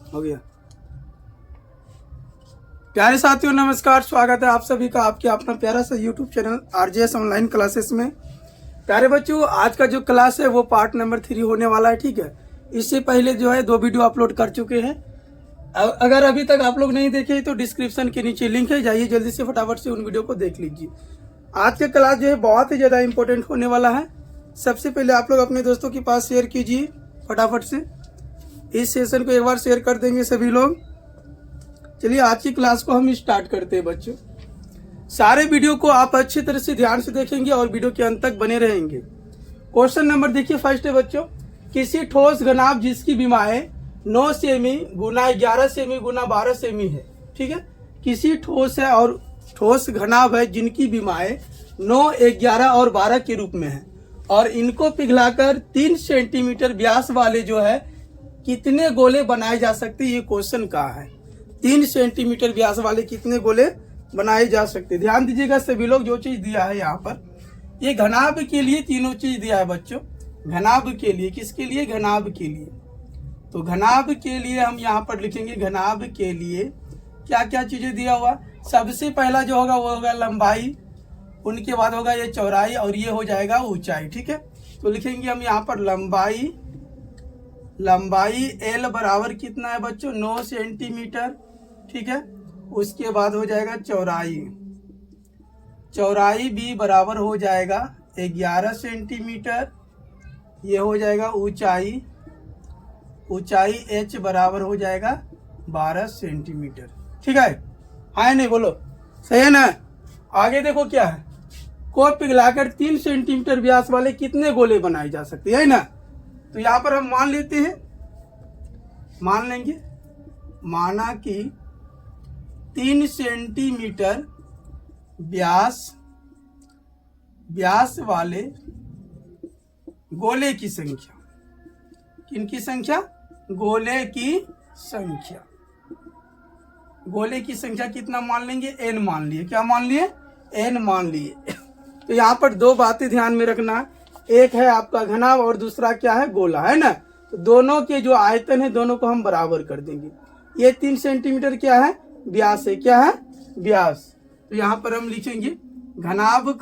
हो गया। प्यारे साथियों नमस्कार, स्वागत है आप सभी का आपके अपना प्यारा सा YouTube channel RJS online classes में। प्यारे बच्चों, आज का जो क्लास है वो पार्ट नंबर 3 होने वाला है। ठीक है, इससे पहले जो है 2 वीडियो अपलोड कर चुके हैं। अगर अभी तक आप लोग नहीं देखे तो डिस्क्रिप्शन के नीचे लिंक है, जाइए जल्दी से फटाफट से उन वीडियो को देख लीजिए। आज का क्लास जो है बहुत ही ज़्यादा इंपॉर्टेंट होने वाला है। सबसे पहले आप लोग अपने दोस्तों के पास शेयर कीजिए फटाफट से। इस सेशन को एक बार शेयर कर देंगे सभी लोग। चलिए आज की क्लास को हम स्टार्ट करते हैं बच्चों। सारे वीडियो को आप अच्छी तरह से ध्यान से देखेंगे और वीडियो के अंत तक बने रहेंगे। क्वेश्चन नंबर देखिए, फर्स्ट है बच्चों, किसी ठोस घनाभ जिसकी विमाएं 9 सेमी गुना 11 सेमी गुना 12 सेमी है। ठीक है, किसी ठोस है और ठोस घनाभ है जिनकी विमाएं 9, 11 और 12 के रूप में है और इनको पिघलाकर 3 सेंटीमीटर व्यास वाले जो है कितने गोले बनाए जा सकते, ये क्वेश्चन कहा है। 3 सेंटीमीटर व्यास वाले कितने गोले बनाए जा सकते। ध्यान दीजिएगा सभी लोग, जो चीज दिया है यहाँ पर, ये घनाभ के लिए तीनों चीज दिया है बच्चों। घनाभ के लिए, किसके लिए? घनाभ के लिए। तो घनाभ के लिए हम यहाँ पर लिखेंगे, घनाभ के लिए क्या क्या चीजें दिया हुआ। सबसे पहला जो होगा वो होगा लंबाई, उनके बाद होगा ये चौड़ाई और ये हो जाएगा ऊंचाई। ठीक है, तो लिखेंगे हम यहाँ पर लंबाई एल बराबर कितना है बच्चों? 9 सेंटीमीटर। ठीक है, उसके बाद हो जाएगा चौड़ाई बी बराबर हो जाएगा 11 सेंटीमीटर। ये हो जाएगा ऊंचाई एच बराबर हो जाएगा 12 सेंटीमीटर। ठीक है, हाँ नहीं बोलो, सही है ना? आगे देखो क्या है, को पिघलाकर 3 सेंटीमीटर व्यास वाले कितने गोले बनाए जा सकते हैं ना। तो यहाँ पर हम मान लेते हैं, मान लेंगे, माना कि 3 सेंटीमीटर व्यास वाले गोले की संख्या, किनकी संख्या? गोले की संख्या कितना मान लेंगे? n मान लिए। क्या मान लिए? n मान लिए। तो यहाँ पर 2 बातें ध्यान में रखना, एक है आपका घनाभ और दूसरा क्या है? गोला, है ना। तो दोनों के जो आयतन है दोनों को हम बराबर कर देंगे। ये 3 सेंटीमीटर क्या है? व्यास है। क्या है? व्यास। तो यहाँ पर हम लिखेंगे घनाभ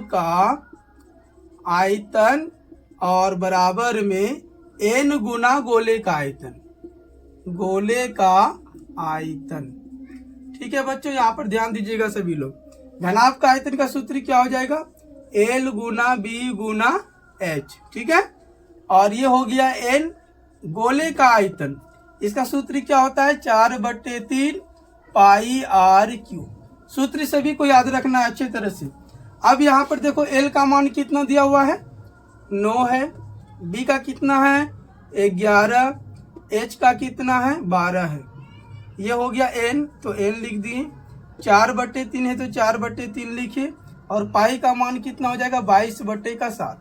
का आयतन और बराबर में n गुना गोले का आयतन। ठीक है बच्चों, यहाँ पर ध्यान दीजिएगा सभी लोग। घनाभ का आयतन का सूत्र क्या हो जाएगा? L गुना बी गुना H। ठीक है, और ये हो गया n। गोले का आयतन, इसका सूत्र क्या होता है? 4/3 पाई आर क्यू। सूत्र सभी को याद रखना है अच्छे तरह से। अब यहाँ पर देखो L का मान कितना दिया हुआ है? 9 है। B का कितना है? 11। H का कितना है? 12 है। ये हो गया n, तो n लिख दिए। 4/3 है तो 4/3 लिखे और पाई का मान कितना हो जाएगा? 22/7।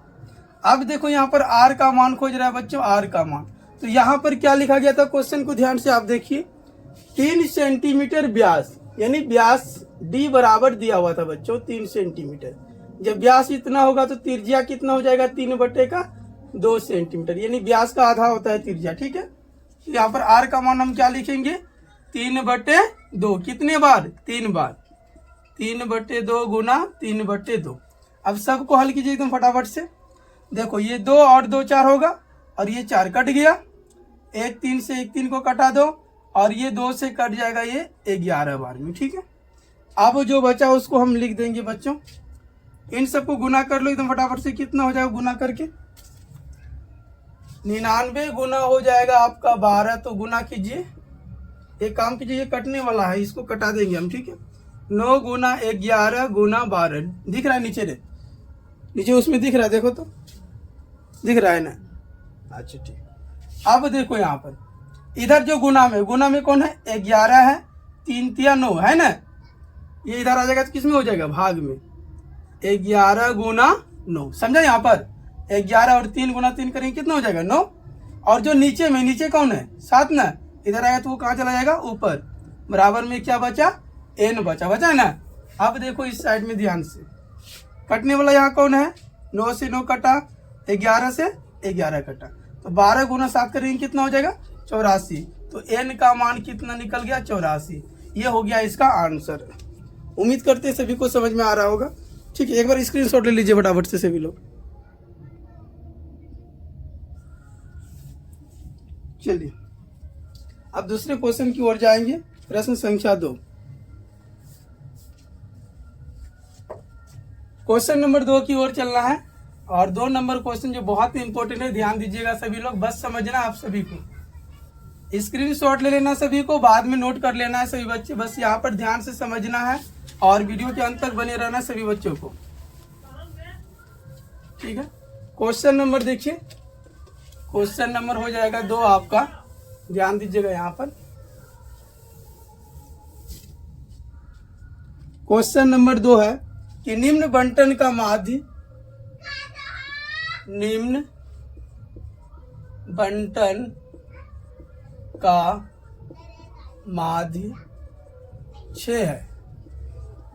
अब देखो यहाँ पर r का मान खोज रहा है बच्चों, r का मान। तो यहाँ पर क्या लिखा गया था? क्वेश्चन को ध्यान से आप देखिए, 3 सेंटीमीटर व्यास, यानी व्यास d बराबर दिया हुआ था बच्चों 3 सेंटीमीटर। जब व्यास इतना होगा तो त्रिज्या कितना हो जाएगा? 3/2 सेंटीमीटर, यानी व्यास का आधा होता है त्रिज्या। ठीक है, यहाँ पर r का मान हम क्या लिखेंगे? 3/2। कितने बार? 3 बार। 3/2 गुना 3/2। अब सबको हल कीजिए एकदम फटाफट से। देखो ये 2 और 2 4 होगा और ये 4 कट गया। 1 3 से 1 3 को कटा दो और ये 2 से कट जाएगा ये 11 बार में। ठीक है, अब जो बचा उसको हम लिख देंगे बच्चों। इन सबको गुना कर लो एकदम फटाफट से। कितना हो जाएगा गुना करके? 99 गुना हो जाएगा आपका 12। तो गुना कीजिए, एक काम कीजिए, ये कटने वाला है, इसको कटा देंगे हम। ठीक है, 9 गुना 11 गुना 12। दिख रहा है नीचे? नीचे उसमें दिख रहा है, देखो तो दिख रहा है ना। अच्छा ठीक, अब देखो यहाँ पर इधर जो गुना में कौन है? 11 है, 3 तिया 9 है ना। ये इधर आ जाएगा तो किसमें हो जाएगा? भाग में। 11 गुना 9, समझा? यहाँ पर 11 और 3 गुना 3 करेंगे, कितना हो जाएगा? 9। और जो नीचे कौन है? 7 ना। इधर आएगा तो वो कहाँ चला जाएगा? ऊपर। बराबर में क्या बचा? n बचा है ना। अब देखो इस साइड में ध्यान से, कटने वाला यहाँ कौन है? 9 से 9 कटा, 11 से 11 कटा। तो 12 गुना 7 करेंगे कितना हो जाएगा 84। तो n का मान कितना निकल गया 84। ये हो गया इसका आंसर। उम्मीद करते हैं सभी को समझ में आ रहा होगा। ठीक है, एक बार स्क्रीनशॉट ले लीजिए फटाफट से सभी लोग। चलिए अब दूसरे क्वेश्चन की ओर जाएंगे। प्रश्न संख्या 2। क्वेश्चन नंबर 2 की ओर चलना है। और 2 नंबर क्वेश्चन जो बहुत ही इंपॉर्टेंट है, ध्यान दीजिएगा सभी लोग, बस समझना आप सभी को। स्क्रीनशॉट ले लेना सभी को, बाद में नोट कर लेना है सभी बच्चे। बस यहाँ पर ध्यान से समझना है और वीडियो के अंत तक बने रहना सभी बच्चों को। ठीक है, क्वेश्चन नंबर देखिए, क्वेश्चन नंबर हो जाएगा 2 आपका। ध्यान दीजिएगा यहाँ पर। क्वेश्चन नंबर 2 है कि निम्न बंटन का माध्य, निम्न बंटन का माध्य 6 है।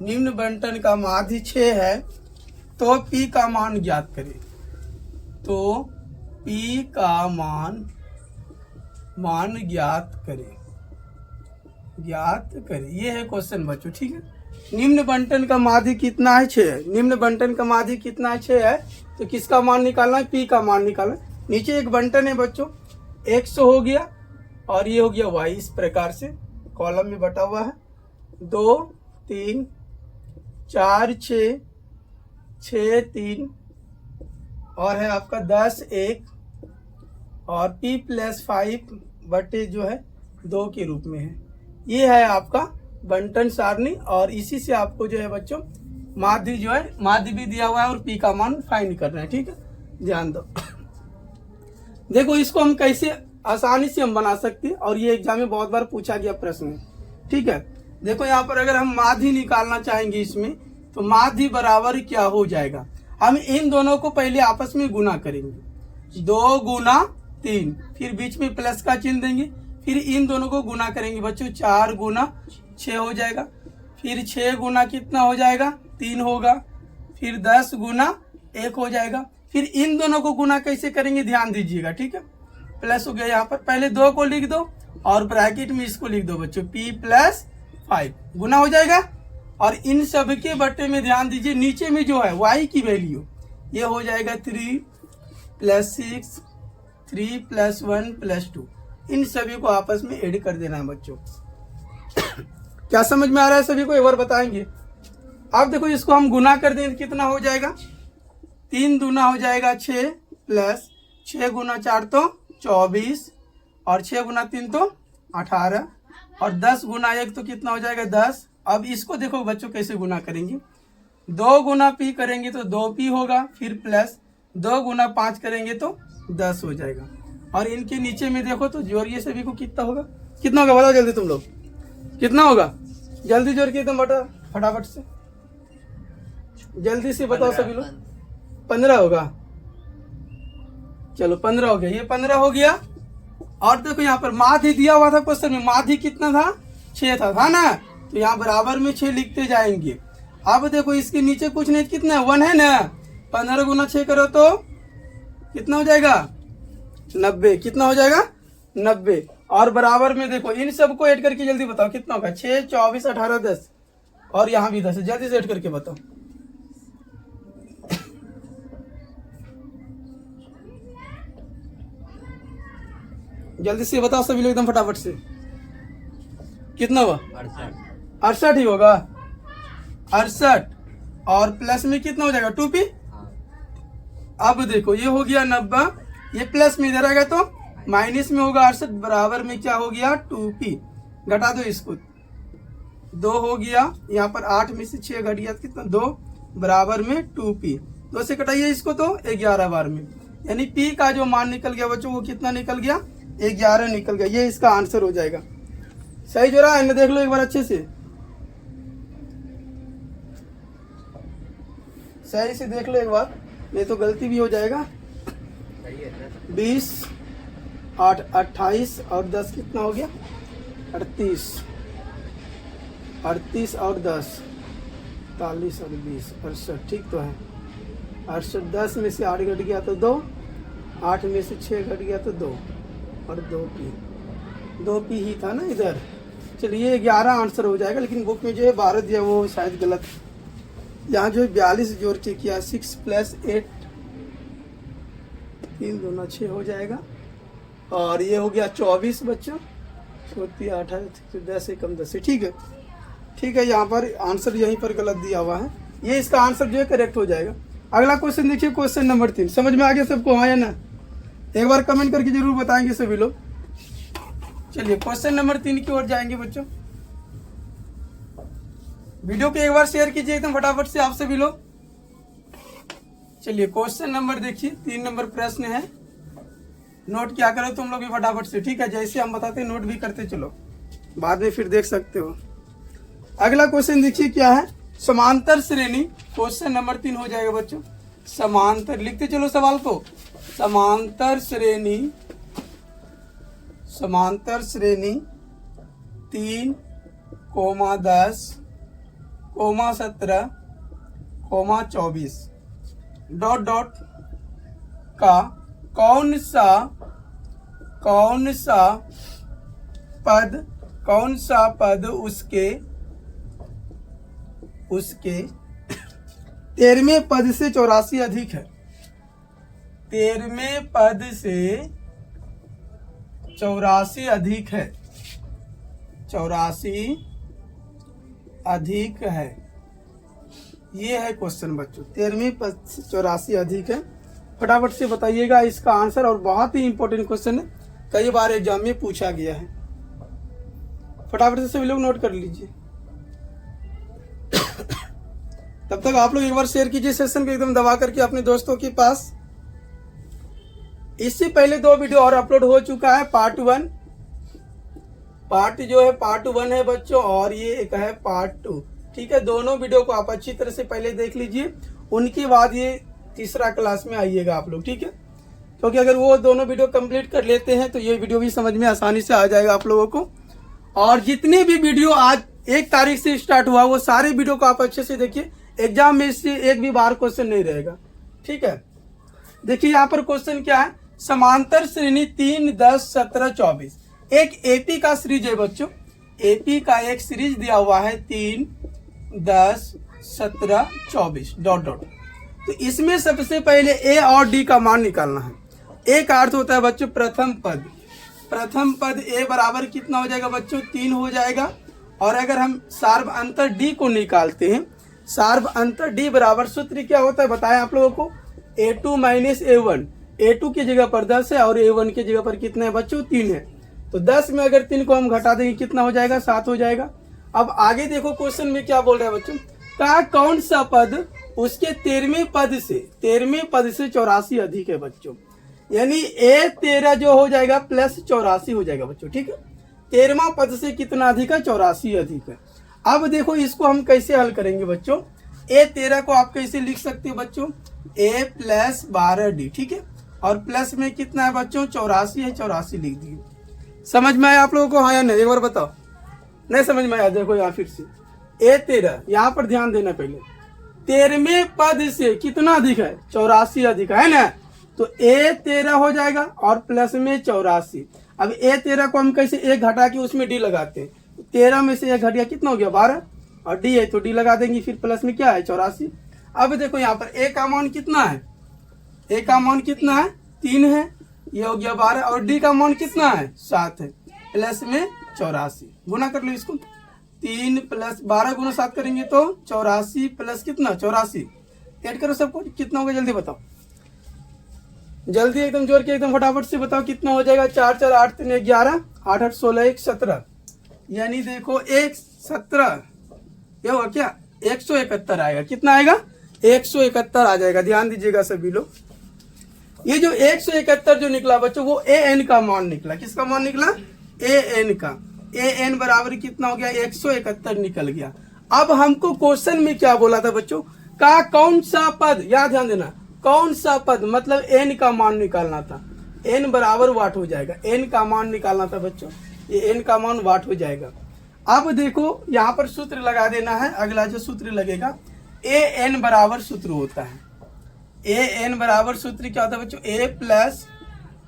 निम्न बंटन का माध्य 6 है, तो P का मान ज्ञात करें। तो P का मान ज्ञात करें, ज्ञात करें। ये है क्वेश्चन बच्चों। ठीक है, निम्न बंटन का माध्य कितना है 6 है। निम्न बंटन का माध्य कितना है 6 है, तो किसका मान निकालना है P का मान निकालना है। नीचे एक बंटन है बच्चों, x हो गया और ये हो गया y। इस प्रकार से कॉलम में बटा हुआ है 2 3 4 6 6 3 और है आपका 10 1 और P + 5 बटे जो है 2 के रूप में है। ये है आपका बंटन सारणी और इसी से आपको जो है बच्चों माध्य जो है, माध्य भी दिया हुआ है और P का मान फाइंड करना है। ठीक है, ध्यान दो। देखो इसको हम कैसे आसानी से हम बना सकते हैं और ये एग्जाम में बहुत बार पूछा गया प्रश्न है। ठीक है, देखो यहाँ पर अगर हम माध्य निकालना चाहेंगे इसमें, तो माध्य बराबर क्या हो जाएगा। हम इन दोनों को पहले आपस में गुना करेंगे, 2 गुना 3, फिर बीच में प्लस का चिन्ह देंगे, फिर इन दोनों को गुना करेंगे बच्चों, 4 गुना 6 हो जाएगा, फिर 6 गुना कितना हो जाएगा 3 होगा, फिर 10 गुना 1 हो जाएगा। फिर इन दोनों को गुना कैसे करेंगे ध्यान दीजिएगा। ठीक है, प्लस हो गया यहाँ पर, पहले 2 को लिख दो और ब्रैकेट में इसको लिख दो बच्चों, P + 5 गुना हो जाएगा। और इन सब के बट्टे में ध्यान दीजिए, नीचे में जो है y की वैल्यू ये हो जाएगा 3 + 6 3 + 1 + 2। इन सभी को आपस में ऐड कर देना है बच्चों। क्या समझ में आ रहा है सभी को, एक बार बताएंगे। अब देखो इसको हम गुना कर दें कितना हो जाएगा, 3 दूना हो जाएगा 6 प्लस 6 गुना 4 तो 24 और 6 गुना 3 तो 18 और 10 गुना 1 तो कितना हो जाएगा 10। अब इसको देखो बच्चों कैसे गुना करेंगे, 2 गुना P करेंगे तो 2P होगा, फिर प्लस 2 गुना 5 करेंगे तो 10 हो जाएगा। और इनके नीचे में देखो तो जोड़िए सभी को, कितना होगा बताओ जल्दी तुम लोग, कितना होगा जल्दी जोड़ के एकदम बता फटाफट से, जल्दी से बताओ सभी लोग। 15 होगा, चलो 15 हो गया, ये 15 हो गया। और देखो यहाँ पर माध्य दिया हुआ था क्वेश्चन में, माध्य कितना था 6 था ना, तो यहाँ बराबर में 6 लिखते जाएंगे। अब देखो इसके नीचे कुछ नहीं, कितना 1 है ना, 15 गुना 6 करो तो कितना हो जाएगा 90, कितना हो जाएगा 90। और बराबर में देखो इन सबको ऐड करके जल्दी बताओ कितना होगा, 6 24 18 10 और यहाँ भी 10 है, जल्दी से ऐड करके बताओ। जल्दी से बताओ सभी लोग एकदम फटाफट से, कितना हुआ 68 ही होगा, 68 और प्लस में कितना हो जाएगा 2P। अब देखो ये हो गया 90, ये प्लस में इधर आएगा तो माइनस में होगा 68, बराबर में क्या हो गया 2P। घटा दो इसको, 2 हो गया, यहाँ पर 8 में से 6 घट गया कितना 2, बराबर में 2P। 2 से कटाइए इसको तो 11 बार में, यानी P का जो मान निकल गया बच्चों वो कितना निकल गया 11 निकल गया। ये इसका आंसर हो जाएगा। सही जो रहा है, देख लो एक बार अच्छे से, सही से देख लो एक बार, नहीं तो गलती भी हो जाएगा। 20 8 28 और 10 कितना हो गया 38, 38 और 10 43 और 20 68, ठीक तो है 68। 10 में से 8 घट गया तो 2 8 में से 6 घट गया तो 2 और 2 पी ही था ना इधर। चलिए 11 आंसर हो जाएगा, लेकिन बुक में जो है 12 दिया वो शायद गलत। यहाँ जो है 42 जोड़ के किया 6 + 8 3 दूना 6 हो जाएगा। और ये हो गया 24 बच्चों, 18 10 से कम 10 से। ठीक है, यहाँ पर आंसर यहीं पर गलत दिया हुआ है, ये इसका आंसर जो है करेक्ट हो जाएगा। अगला क्वेश्चन देखिए, क्वेश्चन नंबर 3। समझ में आ गया सबको, हाँ या ना? एक बार कमेंट करके जरूर बताएंगे सभी लोग। चलिए क्वेश्चन नंबर 3 की ओर जाएंगे बच्चों। वीडियो को एक बार शेयर कीजिए एकदम फटाफट से आप सभी लोग। चलिए क्वेश्चन नंबर देखिए, 3 नंबर प्रश्न है। नोट क्या करो तुम लोग भी फटाफट से, ठीक है? जैसे हम बताते हैं नोट भी करते चलो, बाद में फिर देख सकते हो। अगला क्वेश्चन देखिए क्या है, समांतर श्रेणी। क्वेश्चन नंबर 3 हो जाएगा बच्चों। समांतर, लिखते चलो सवाल को। समांतर श्रेणी 3, 10, 17, 24 ... का कौन सा पद उसके 13वें पद से 84 अधिक है। 13वें पद से 84 अधिक है। 84 अधिक है, ये है क्वेश्चन बच्चों। 13वें पद से 84 अधिक है। फटाफट से बताइएगा इसका आंसर, और बहुत ही इंपॉर्टेंट क्वेश्चन है, कई बार एग्जाम में पूछा गया है। फटाफट से सभी लोग नोट कर लीजिए। तब तक आप लोग एक बार शेयर कीजिए सेशन को एकदम दबा करके अपने दोस्तों के पास। इससे पहले 2 वीडियो और अपलोड हो चुका है, पार्ट 1 है बच्चों, और ये एक है पार्ट 2। ठीक है, दोनों वीडियो को आप अच्छी तरह से पहले देख लीजिए, उनके बाद ये तीसरा क्लास में आइएगा आप लोग। ठीक है, क्योंकि अगर वो दोनों वीडियो कंप्लीट कर लेते हैं तो ये वीडियो भी समझ में आसानी से आ जाएगा आप लोगों को। और जितने भी वीडियो आज 1 तारीख से स्टार्ट हुआ वो सारे वीडियो को आप अच्छे से देखिए, एग्जाम में इससे एक भी बार क्वेश्चन नहीं रहेगा। ठीक है, देखिए यहाँ पर क्वेश्चन क्या है, समांतर श्रेणी 3, 10, 17, 24। एक एपी का सीरीज है बच्चों, एपी का एक सीरीज दिया हुआ है 3, 10, 17, 24 ... तो इसमें सबसे पहले ए और डी का मान निकालना है। ए का अर्थ होता है बच्चों प्रथम पद। प्रथम पद ए बराबर कितना हो जाएगा बच्चों, 3 हो जाएगा। और अगर हम सार्व अंतर डी को निकालते हैं, सार्व अंतर डी बराबर सूत्र क्या होता है बताएं आप लोगों को, A2 - A1। A2 की जगह पर 10 है और A1 की जगह पर कितना है बच्चों, 3 है। तो 10 में अगर 3 को हम घटा देंगे कितना हो जाएगा, 7 हो जाएगा। अब आगे देखो क्वेश्चन में क्या बोल रहा है बच्चों, का कौन सा पद उसके 13वें पद से 84 अधिक है बच्चों। यानी A13 जो हो जाएगा प्लस 84 हो जाएगा बच्चों। ठीक है, 13वां पद से कितना अधिक है, 84 अधिक है। अब देखो इसको हम कैसे हल करेंगे बच्चों। A13 को आप कैसे लिख सकते हो बच्चों, A + 12D। ठीक है, और प्लस में कितना है बच्चों, 84 है, 84 लिख दिए। समझ में आया आप लोगों को, हाँ या नहीं? एक बार बताओ, नहीं समझ में आया? देखो यहाँ फिर से A13, यहाँ पर ध्यान देना, पहले 13वें पद से कितना अधिक है, 84 अधिक है ना। तो A13 हो जाएगा और प्लस में 84। अब A13 को हम कैसे, 1 घटा के उसमें डी लगाते हैं। 13 में से 1 घट गया, कितना हो गया, 12, और डी है तो डी लगा देंगे, फिर प्लस में क्या है, 84। अब देखो यहाँ पर A का मान कितना है, A का मान कितना है, 3 है, ये हो गया 12, और डी का मान कितना है, 7 है, प्लस में 84। गुना कर लो इसको, 3 + 12 गुना 7 करेंगे तो 84 प्लस कितना, 84। ऐड करो सबको, कितना होगा जल्दी बताओ, जल्दी एकदम जोर के एकदम फटाफट से बताओ कितना हो जाएगा। 4 4 8 3 11, 8 8 16 1 17, यानी देखो 1 17, ये होगा क्या, 171 आएगा। कितना आएगा, 171 आ जाएगा। ध्यान दीजिएगा सभी लोग, ये जो 171 जो निकला बच्चों, वो AN का मान निकला। किसका मान निकला, AN का। AN बराबर कितना हो गया, 171 निकल गया। अब हमको क्वेश्चन में क्या बोला था बच्चों, का कौन सा पद, याद ध्यान देना, कौन सा पद मतलब N का मान निकालना था। N बराबर वाट हो जाएगा, N का मान निकालना था बच्चों, ये N का मान वाट हो जाएगा। अब देखो यहाँ पर सूत्र लगा देना है। अगला जो सूत्र लगेगा, AN बराबर सूत्र होता है, ए एन बराबर सूत्र क्या होता है बच्चों, A plus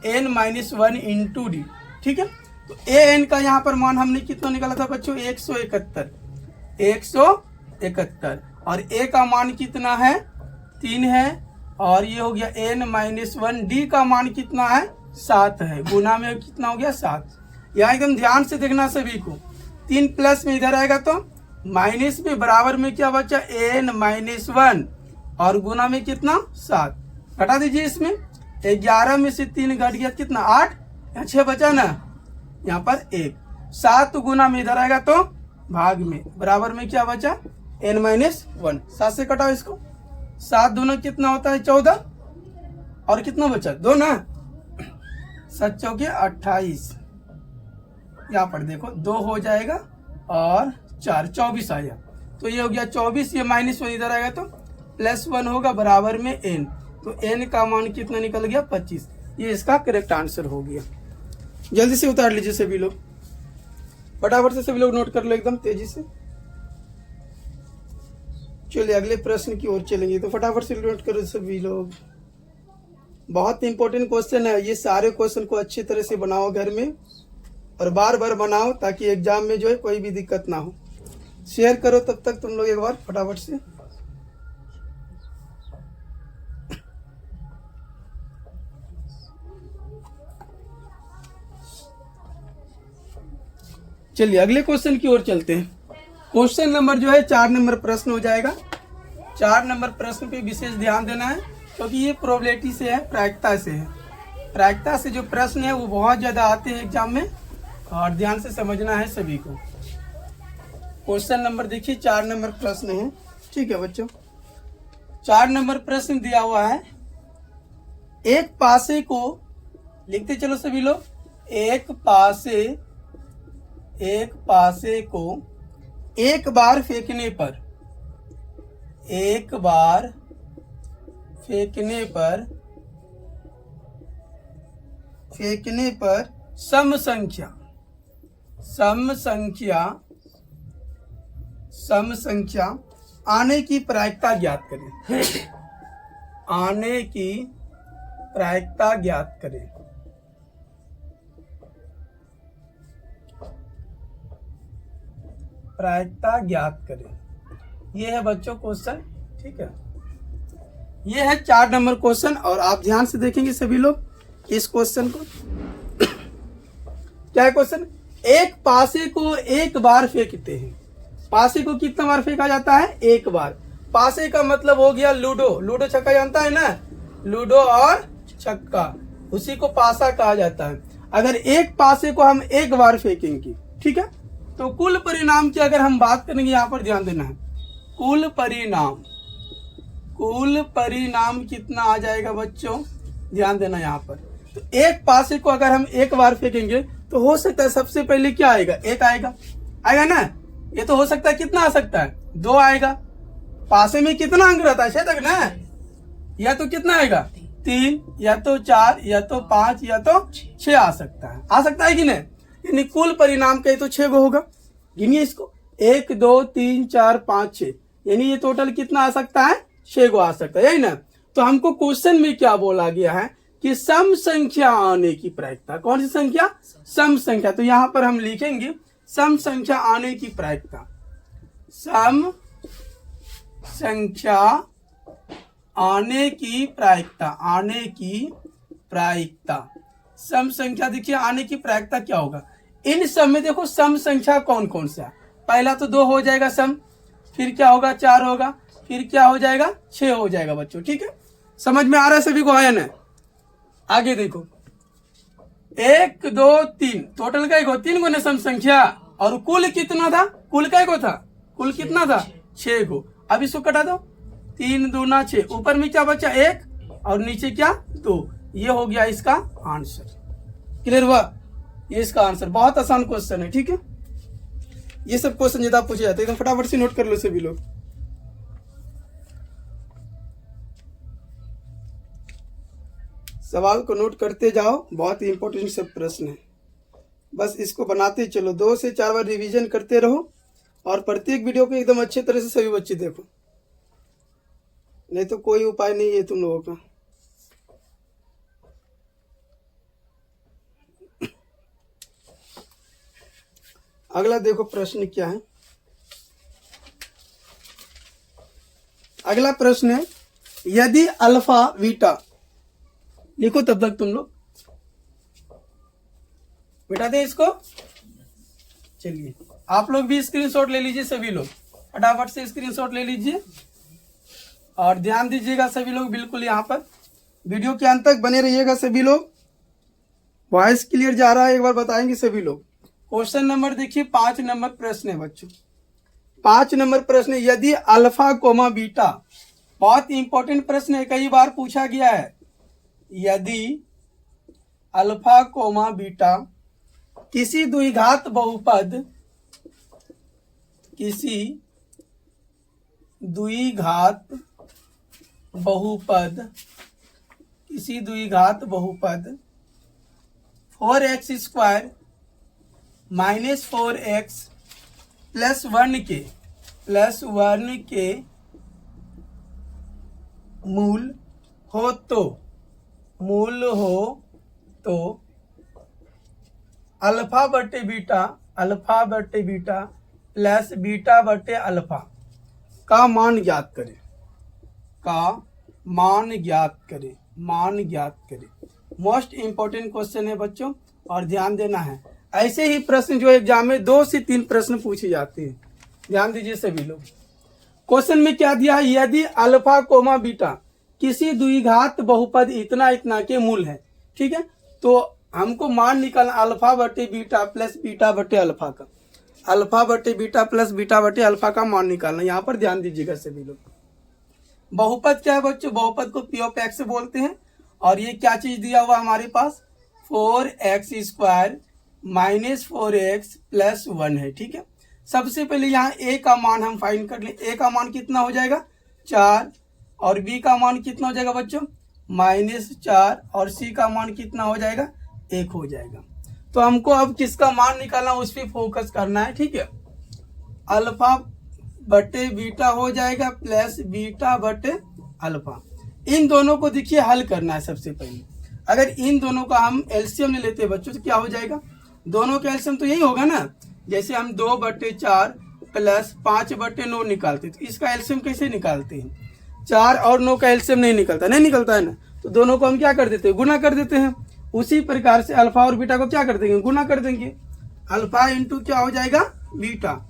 N minus 1 into D. ठीक है, तो ए एन का यहाँ पर मान हमने कितना निकाला था बच्चों, 171 और ए का मान कितना है, 3 है, और ये हो गया एन माइनस 1, डी का मान कितना है, 7 है, गुना में कितना हो गया 7। यहाँ एकदम ध्यान से देखना सभी को, 3 प्लस में इधर आएगा तो माइनस में, बराबर में क्या बचा, एन माइनस 1 और गुना में कितना 7। घटा दीजिए, इसमें 11 में से 3 घट गया कितना 8, यहाँ 6 बचा ना, यहाँ पर 1, 7 गुना में इधर आएगा तो भाग में, बराबर में क्या बचा n माइनस 1। 7 से कटाओ इसको, 7 दूना कितना होता है 14 और कितना बचा 2 ना, 7 चौके 28, यहाँ पर देखो 2 हो जाएगा और 4 24 आया, तो ये हो गया 24, ये माइनस 1 इधर आएगा तो प्लस 1 होगा, बराबर में n, तो n का मान कितना निकल गया 25। ये इसका करेक्ट आंसर हो गया। जल्दी से उतार लीजिए सभी लोग, फटाफट से सभी लोग नोट कर लो एकदम तेजी से। चलिए अगले प्रश्न की ओर चलेंगे, तो फटाफट से नोट करो सभी लोग। बहुत इंपॉर्टेंट क्वेश्चन है, ये सारे क्वेश्चन को अच्छी तरह से बनाओ घर में और बार बार बनाओ, ताकि एग्जाम में जो है कोई भी दिक्कत ना हो। शेयर करो तब तक तुम लोग एक बार फटाफट से। चलिए अगले क्वेश्चन की ओर चलते हैं। क्वेश्चन नंबर जो है 4 नंबर प्रश्न हो जाएगा। 4 नंबर प्रश्न पे विशेष ध्यान देना है, क्योंकि ये प्रोबेबिलिटी से है, प्रायिकता से है। प्रायिकता से जो प्रश्न है वो बहुत ज्यादा आते हैं एग्जाम में, और ध्यान से समझना है सभी को। क्वेश्चन नंबर देखिए 4 नंबर प्रश्न है। ठीक है बच्चों, 4 नंबर प्रश्न दिया हुआ है, एक पासे को लिखते चलो सभी लोग। एक पासे को एक बार फेंकने पर सम संख्या आने की प्रायिकता ज्ञात करें। आने की प्रायिकता ज्ञात करें। प्रायिकता ज्ञात करें, ये है बच्चों क्वेश्चन। ठीक है, ये है 4 नंबर क्वेश्चन, और आप ध्यान से देखेंगे सभी लोग इस क्वेश्चन को। क्या है क्वेश्चन, एक पासे को एक बार फेंकते हैं। पासे को कितना बार फेंका जाता है, एक बार। पासे का मतलब हो गया लूडो छक्का जानता है ना, लूडो और छक्का, उसी को पासा कहा जाता है। अगर एक पासे को हम एक बार फेंकेंगे, ठीक है, तो कुल परिणाम की अगर हम बात करेंगे, यहाँ पर ध्यान देना है, कुल परिणाम कितना आ जाएगा बच्चों, ध्यान देना यहाँ पर। तो एक पासे को अगर हम एक बार फेंकेंगे तो हो सकता है सबसे पहले क्या आएगा, 1 आएगा ना। ये तो हो सकता है कितना आ सकता है, 2 आएगा। पासे में कितना अंक रहता है, 6 तक ना, या तो कितना आएगा 3, या तो 4, या तो 5, या तो 6 आ सकता है कि नहीं। यानी कुल परिणाम का तो 6 गो होगा। गिनिए इसको, 1 2 3 4 5 6, यानी ये टोटल कितना आ सकता है, 6 गो आ सकता है, यही ना। तो हमको क्वेश्चन में क्या बोला गया है कि सम संख्या आने की प्रायिकता। कौन सी संख्या, सम संख्या। तो यहाँ पर हम लिखेंगे सम संख्या आने की प्रायिकता। सम संख्या आने की प्रायिकता। सम संख्या देखिए आने की प्रायिकता क्या होगा, इन सब में देखो सम संख्या कौन कौन सा। पहला तो 2 हो जाएगा सम, फिर क्या होगा 4 होगा, फिर क्या हो जाएगा 6 हो जाएगा बच्चों। ठीक है, समझ में आ रहा है सभी को, आया ना। आगे देखो 1 2 3, टोटल का 3 गो ने सम संख्या, और कुल कितना था, कुल कितना था 6 गो। अब इसको कटा दो, 3 दूना 6, ऊपर में क्या बचा 1 और नीचे क्या 2। ये हो गया इसका आंसर। क्लियर हुआ, ये इसका आंसर। बहुत आसान क्वेश्चन है। ठीक है, ये सब क्वेश्चन ज्यादा पूछे जाते हैं, एकदम फटाफट से नोट कर लो सभी लोग। सवाल को नोट करते जाओ, बहुत ही इंपॉर्टेंट सब प्रश्न है, बस इसको बनाते चलो। 2 से 4 बार रिवीजन करते रहो, और प्रत्येक वीडियो को एकदम अच्छे तरह से सभी बच्चे देखो। नहीं तो कोई उपाय नहीं है तुम लोगों का। अगला देखो प्रश्न क्या है। अगला प्रश्न है, यदि अल्फा बीटा, लिखो तब तक तुम लोग, बिठा दे इसको। चलिए आप लोग भी स्क्रीनशॉट ले लीजिए, सभी लोग फटाफट से स्क्रीनशॉट ले लीजिए और ध्यान दीजिएगा सभी लोग, बिल्कुल यहाँ पर वीडियो के अंत तक बने रहिएगा सभी लोग। वॉइस क्लियर जा रहा है, एक बार बताएंगे सभी लोग। क्वेश्चन नंबर देखिए 5 नंबर प्रश्न है बच्चों। 5 नंबर प्रश्न, यदि अल्फा कोमा बीटा, बहुत इंपॉर्टेंट प्रश्न है, कई बार पूछा गया है। यदि अल्फा कोमा बीटा किसी द्विघात बहुपद, किसी द्विघात बहुपद, किसी द्विघात बहुपद 4x² माइनस 4x प्लस 1 के मूल हो तो अल्फा बटे बीटा प्लस बीटा बटे अल्फा का मान ज्ञात करें, मान ज्ञात करें। मोस्ट इंपॉर्टेंट क्वेश्चन है बच्चों, और ध्यान देना है। ऐसे ही प्रश्न जो एग्जाम में 2 से 3 प्रश्न पूछे जाते हैं, ध्यान दीजिए सभी लोग। क्वेश्चन में क्या दिया है, यदि अल्फा कोमा बीटा किसी द्विघात बहुपद इतना के मूल है, ठीक है, तो हमको मान निकालना अल्फा बटे बीटा प्लस बीटा बटे अल्फा का, अल्फा बटे बीटा प्लस बीटा बटे अल्फा का मान निकालना। यहाँ पर ध्यान दीजिएगा सभी लोग। बहुपद क्या है बच्चों, बहुपद को पी ऑफ एक्स बोलते हैं। और ये क्या चीज दिया हुआ हमारे पास, 4x² माइनस 4x प्लस 1 है, ठीक है। सबसे पहले यहाँ a का मान हम फाइंड कर लें। a का मान कितना हो जाएगा 4, और b का मान कितना हो जाएगा बच्चों -4, और c का मान कितना हो जाएगा 1 हो जाएगा। तो हमको अब किसका मान निकालना उस पर फोकस करना है, ठीक है। अल्फा बटे बीटा हो जाएगा प्लस बीटा बटे अल्फा। इन दोनों को देखिए हल करना है सबसे पहले। अगर इन दोनों का हम एलसीएम ले लेते हैं बच्चों तो क्या हो जाएगा, दोनों का एलसीएम तो यही होगा ना। जैसे हम 2/4 प्लस 5/9 निकालते, तो इसका एलसीएम कैसे निकालते हैं, 4 और 9 का एलसीएम नहीं निकलता है ना, तो दोनों को हम क्या कर देते हैं, गुना कर देते हैं। उसी प्रकार से अल्फा और बीटा को क्या कर देंगे, गुना कर देंगे। अल्फा इंटू क्या हो जाएगा बीटा।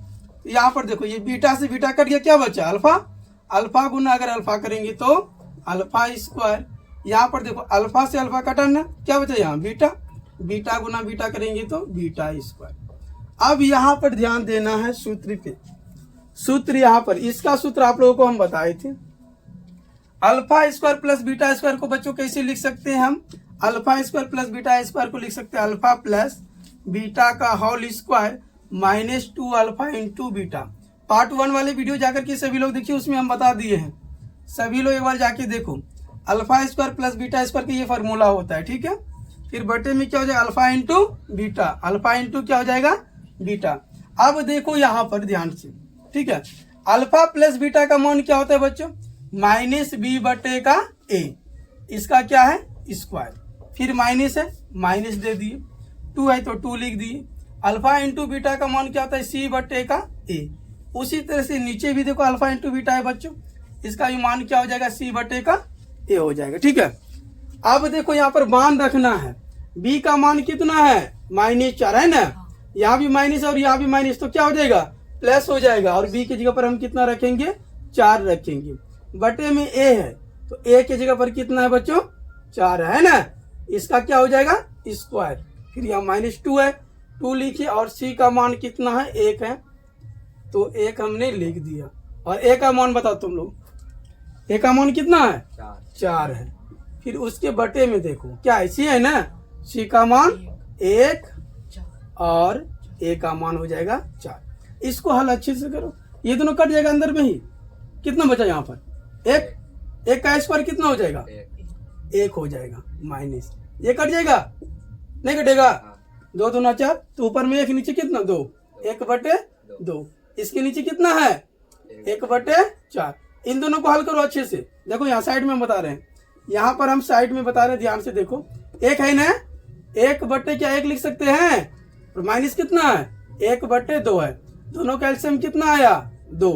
यहाँ पर देखो ये बीटा से बीटा कट गया, क्या बचा अल्फा। अल्फा गुना अगर अल्फा करेंगे तो अल्फा स्क्वायर। यहाँ पर देखो अल्फा से अल्फा कटाना, क्या बचा यहाँ बीटा, बीटा गुना बीटा करेंगे तो बीटा स्क्वायर। अब यहाँ पर ध्यान देना है सूत्र पे। सूत्र यहाँ पर, इसका सूत्र आप लोगों को हम बताए थे। Alpha square plus beta square को बच्चों कैसे लिख सकते हैं हम, alpha square plus beta square को लिख सकते हैं अल्फा प्लस बीटा का whole square -2 alpha into beta. Part 1 वाले वीडियो जाकर के सभी लोग देखिए, उसमें हम बता दिए हैं, सभी लोग एक बार जाके देखो। Alpha square plus beta square का ये फार्मूला होता है, ठीक है। फिर बटे में क्या हो जाएगा alpha into beta, alpha into क्या हो जाएगा बीटा। अब देखो यहाँ पर ध्यान से, ठीक है। अल्फा प्लस बीटा का मान क्या होता है बच्चों, -b बटे का a, इसका क्या है स्क्वायर। फिर माइनस है, माइनस दे दिए, 2 है तो 2 लिख दिए। अल्फा इंटू बीटा का मान क्या होता है c बटे का a। उसी तरह से नीचे भी देखो अल्फा इंटू बीटा है बच्चों, इसका भी मान क्या हो जाएगा c बटे का a हो जाएगा, ठीक है। अब देखो यहाँ पर मान रखना है, b का मान कितना है -4 है ना, यहाँ भी माइनस और यहाँ भी माइनस, तो क्या हो जाएगा प्लस हो जाएगा। और b की जगह पर हम कितना रखेंगे 4 रखेंगे। बटे में a है तो a की जगह पर कितना है बच्चों 4 है ना, इसका क्या हो जाएगा स्क्वायर। फिर यहाँ -2 है, 2 लिखिए, और c का मान कितना है 1 है, तो 1 हमने लिख दिया। और a का मान बताओ तुम लोग, a का मान कितना है 4 है। फिर उसके बटे में देखो क्या है c है ना, c का मान 1 और a का मान हो जाएगा 4। इसको हल अच्छे से करो, ये दोनों कट जाएगा अंदर में ही। कितना बचा यहाँ पर 1 का स्क्वायर कितना हो जाएगा 1 हो जाएगा, माइनस ये कट जाएगा, नहीं कटेगा, 2 दूना 4, तो ऊपर में 1 नीचे कितना 2, 1/2। इसके नीचे कितना है 1/4, इन दोनों को हल करो अच्छे से। देखो यहाँ साइड में बता रहे हैं, यहाँ पर हम साइड में बता रहे हैं, ध्यान से देखो। एक है ना, 1/, क्या 1 लिख सकते हैं, और माइनस कितना है, 1/2 है। दोनों का एलसीएम कितना आया, 2।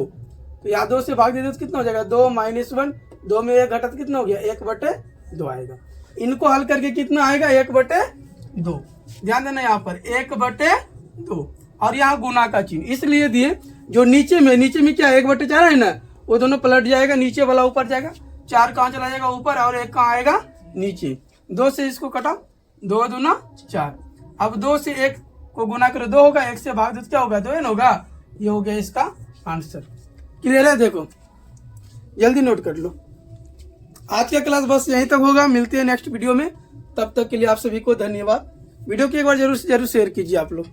तो यहाँ 2 से भाग दे दो तो कितना हो जाएगा, 2 - 1, 2 में 1 घटा तो कितना हो गया, 1/2 आएगा। इनको हल करके कितना आएगा, 1/2। ध्यान देना यहाँ पर 1/2, और यहाँ गुना का चिन्ह इसलिए दिए, जो नीचे में क्या 1/4 है ना, वो दोनों पलट जाएगा, नीचे वाला ऊपर जाएगा, 4 कहाँ चला जाएगा ऊपर, और 1 कहाँ आएगा नीचे। 2 से इसको कटा, 2 दूना 4। अब 2 से 1 को गुना करो, 2 होगा, 1 से भाग दो तो क्या होगा, 2 होगा। ये हो गया इसका आंसर। क्लियर है, देखो जल्दी नोट कर लो। आज का क्लास बस यहीं तक होगा, मिलते हैं नेक्स्ट वीडियो में। तब तक के लिए आप सभी को धन्यवाद। वीडियो को एक बार जरूर शेयर कीजिए आप लोग।